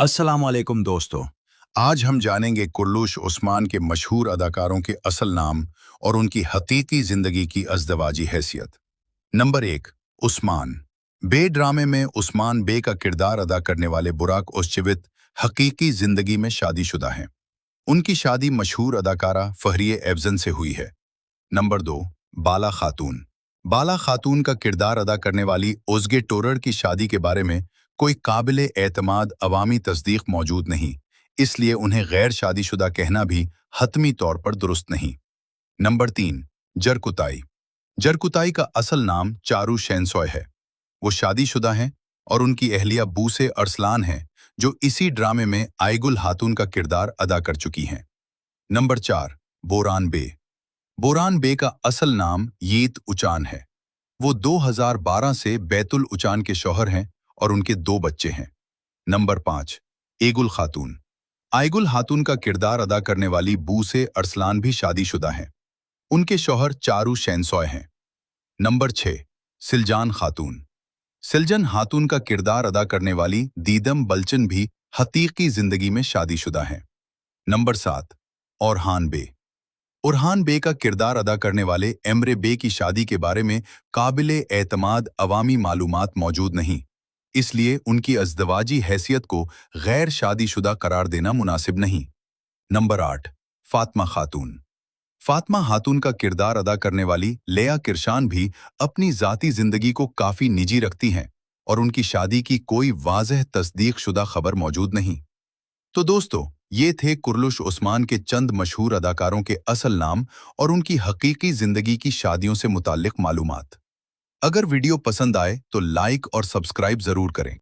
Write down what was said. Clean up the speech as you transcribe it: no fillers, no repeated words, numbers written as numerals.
अस्सलाम वालेकुम दोस्तों। आज हम जानेंगे कुर्लुश उस्मान के मशहूर अदाकारों के असल नाम और उनकी हकीकी जिंदगी की अज़दवाजी हैसियत। नंबर 1, उस्मान। बे ड्रामे में उस्मान बे का किरदार अदा करने वाले बुराक ओज़चवित हकीकी जिंदगी में शादीशुदा हैं। उनकी शादी मशहूर अदाकारा फहरिये एफजन से हुई है। नंबर 2, बाला खातून। बाला खातून का किरदार अदा करने वाली ओज़गे टोरर की शादी के बारे में कोई काबिले एतमाद अवामी तस्दीक मौजूद नहीं, इसलिए उन्हें गैर शादीशुदा कहना भी हतमी तौर पर दुरुस्त नहीं। नंबर 3, जरकुताई। जरकुताई का असल नाम चारू शैनसॉय है। वो शादीशुदा हैं और उनकी अहलिया बूसे अरसलान हैं, जो इसी ड्रामे में आइगुल हातून का किरदार अदा कर चुकी हैं। नंबर 4, बोरान बे। बोरान बे का असल नाम यीत उचान है। वो 2012 से बैतुल उचान के शौहर हैं और उनके 2 बच्चे हैं। नंबर 5, एगुल खातून। आइगुल खातून का किरदार अदा करने वाली बूसे अरसलान भी शादीशुदा हैं। उनके शौहर चारू शैनसॉय हैं। नंबर 6, सिलजान खातून। सिलजन खातून का किरदार अदा करने वाली दीदम बलचन भी हकीकी जिंदगी में शादीशुदा हैं। नंबर 7, औरहान बे। उरहान बे का किरदार अदा करने वाले एमरे बे की शादी के बारे में काबिले एतमाद अवामी मालूमात मौजूद नहीं, इसलिए उनकी अज़दवाजी हैसियत को गैर शादीशुदा करार देना मुनासिब नहीं। नंबर 8, फातिमा खातून। फातिमा खातून का किरदार अदा करने वाली लेया किरशान भी अपनी ज़ाती ज़िंदगी को काफ़ी निजी रखती हैं और उनकी शादी की कोई वाज़ह तस्दीक शुदा खबर मौजूद नहीं। तो दोस्तों, ये थे कुर्लुश उस्मान के चंद मशहूर अदाकारों के असल नाम और उनकी हकीकी जिंदगी की शादियों से मुताल्लिक मालूमात। अगर वीडियो पसंद आए तो लाइक और सब्सक्राइब जरूर करें।